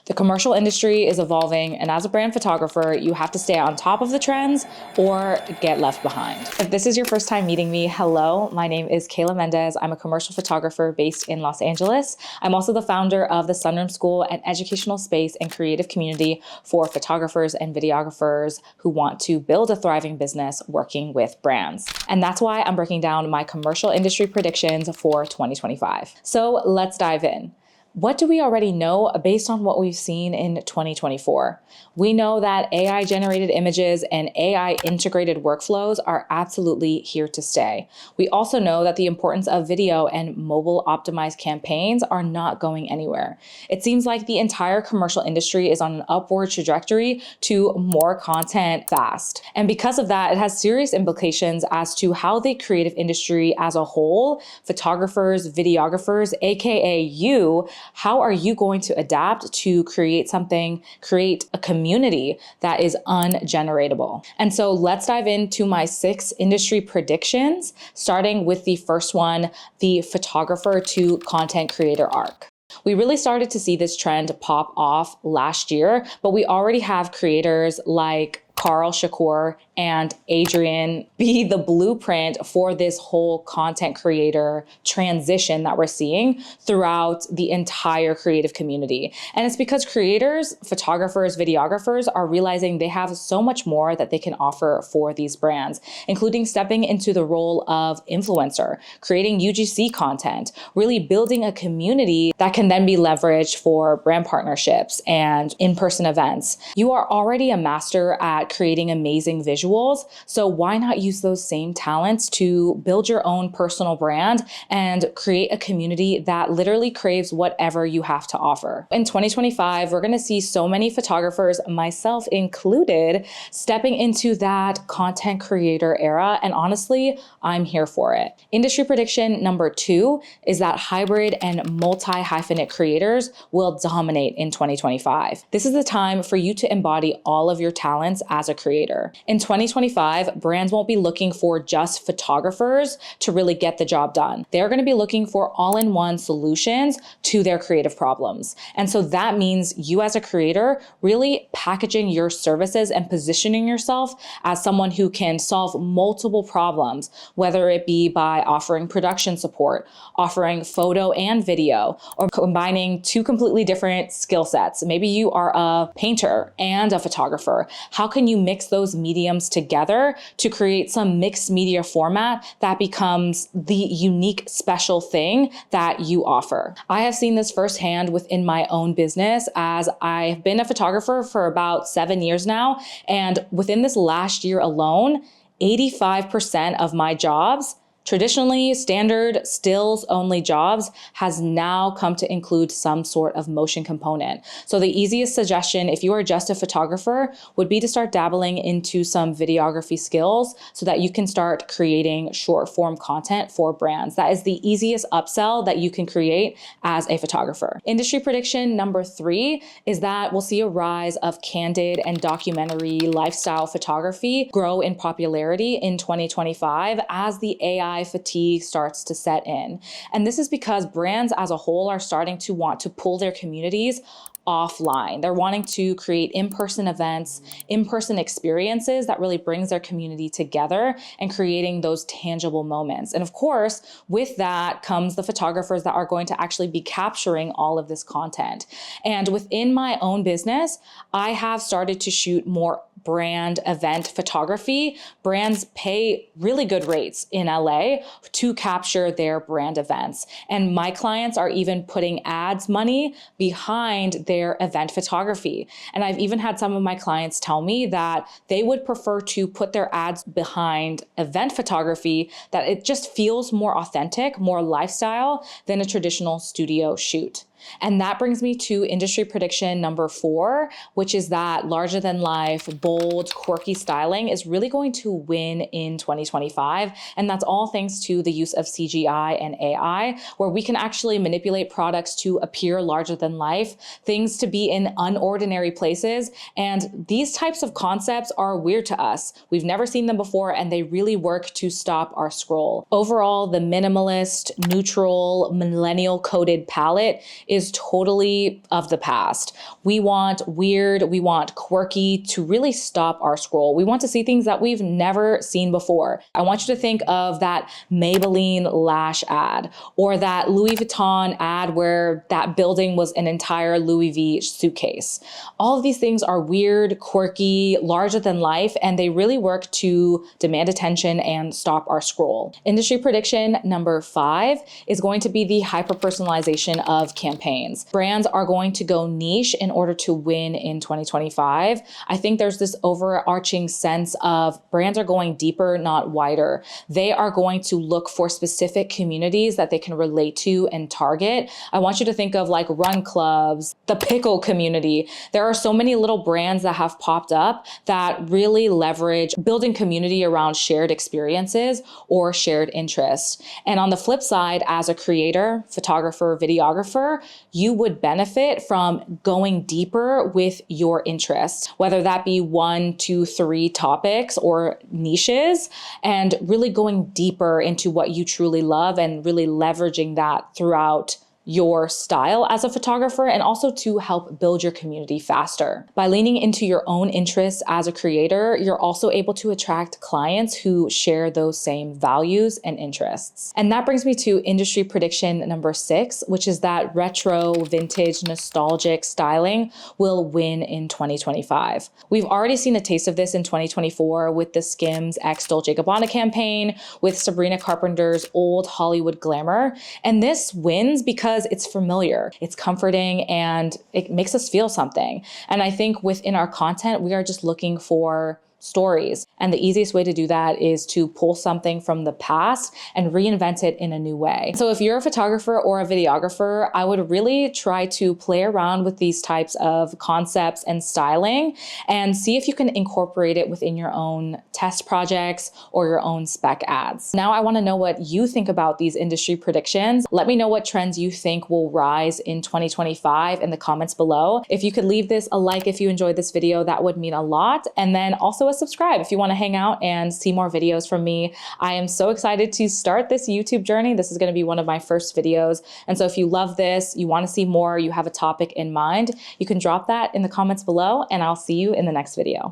The commercial industry is evolving, and as a brand photographer, you have to stay on top of the trends or get left behind. If this is your first time meeting me, hello, my name is Kayla Mendez. I'm a commercial photographer based in Los Angeles. I'm also the founder of the Sunroom School, an educational space and creative community for photographers and videographers who want to build a thriving business working with brands. And that's why I'm breaking down my commercial industry predictions for 2025. So let's dive in. What do we already know based on what we've seen in 2024? We know that AI-generated images and AI-integrated workflows are absolutely here to stay. We also know that the importance of video and mobile-optimized campaigns are not going anywhere. It seems like the entire commercial industry is on an upward trajectory to more content fast. And because of that, it has serious implications as to how the creative industry as a whole, photographers, videographers, aka you, how are you going to adapt to create a community that is ungeneratable? And so let's dive into my 6 industry predictions, starting with the first one, the photographer to content creator arc. We really started to see this trend pop off last year, but we already have creators like Carl Shakur and Adrian be the blueprint for this whole content creator transition that we're seeing throughout the entire creative community. And it's because creators, photographers, videographers are realizing they have so much more that they can offer for these brands, including stepping into the role of influencer, creating UGC content, really building a community that can then be leveraged for brand partnerships and in-person events. You are already a master at creating amazing visuals, so why not use those same talents to build your own personal brand and create a community that literally craves whatever you have to offer? In 2025, we're going to see so many photographers, myself included, stepping into that content creator era, and honestly, I'm here for it. Industry prediction number 2 is that hybrid and multi-hyphenate creators will dominate in 2025. This is the time for you to embody all of your talents as a creator. In 2025, brands won't be looking for just photographers to really get the job done. They're going to be looking for all-in-one solutions to their creative problems. And so that means you as a creator really packaging your services and positioning yourself as someone who can solve multiple problems, whether it be by offering production support, offering photo and video, or combining 2 completely different skill sets. Maybe you are a painter and a photographer. How can you mix those mediums together to create some mixed media format that becomes the unique special thing that you offer? I have seen this firsthand within my own business, as I've been a photographer for about 7 years now. And within this last year alone, 85% of my jobs, traditionally standard stills only jobs, has now come to include some sort of motion component. So the easiest suggestion, if you are just a photographer, would be to start dabbling into some videography skills so that you can start creating short form content for brands. That is the easiest upsell that you can create as a photographer. Industry prediction number 3 is that we'll see a rise of candid and documentary lifestyle photography grow in popularity in 2025 as the AI fatigue starts to set in. And this is because brands as a whole are starting to want to pull their communities offline. They're wanting to create in-person events, in-person experiences that really brings their community together and creating those tangible moments. And of course, with that comes the photographers that are going to actually be capturing all of this content. And within my own business, I have started to shoot more brand event photography. Brands pay really good rates in LA to capture their brand events. And my clients are even putting ads money behind their event photography. And I've even had some of my clients tell me that they would prefer to put their ads behind event photography, that it just feels more authentic, more lifestyle than a traditional studio shoot. And that brings me to industry prediction number 4, which is that larger than life, bold, quirky styling is really going to win in 2025. And that's all thanks to the use of CGI and AI, where we can actually manipulate products to appear larger than life, things to be in unordinary places. And these types of concepts are weird to us. We've never seen them before, and they really work to stop our scroll. Overall, the minimalist, neutral, millennial coded palette is totally of the past. We want weird, we want quirky to really stop our scroll. We want to see things that we've never seen before. I want you to think of that Maybelline lash ad or that Louis Vuitton ad where that building was an entire Louis V suitcase. All of these things are weird, quirky, larger than life, and they really work to demand attention and stop our scroll. Industry prediction number 5 is going to be the hyper-personalization of campaigns. Brands are going to go niche in order to win in 2025. I think there's this overarching sense of brands are going deeper, not wider. They are going to look for specific communities that they can relate to and target. I want you to think of like run clubs, the pickle community. There are so many little brands that have popped up that really leverage building community around shared experiences or shared interests. And on the flip side, as a creator, photographer, videographer, you would benefit from going deeper with your interests, whether that be 1, 2, 3 topics or niches, and really going deeper into what you truly love and really leveraging that throughout your style as a photographer and also to help build your community faster. By leaning into your own interests as a creator, you're also able to attract clients who share those same values and interests. And that brings me to industry prediction number 6, which is that retro, vintage, nostalgic styling will win in 2025. We've already seen a taste of this in 2024 with the Skims X Dolce & Gabbana campaign, with Sabrina Carpenter's old Hollywood glamour. And this wins because it's familiar, it's comforting, and it makes us feel something. And I think within our content, we are just looking for stories. And the easiest way to do that is to pull something from the past and reinvent it in a new way. So if you're a photographer or a videographer, I would really try to play around with these types of concepts and styling and see if you can incorporate it within your own test projects or your own spec ads. Now I want to know what you think about these industry predictions. Let me know what trends you think will rise in 2025 in the comments below. If you could leave this a like if you enjoyed this video, that would mean a lot. And then also a subscribe if you want to hang out and see more videos from me. I am so excited to start this YouTube journey. This is going to be one of my first videos. And so if you love this, you want to see more, you have a topic in mind, you can drop that in the comments below, and I'll see you in the next video.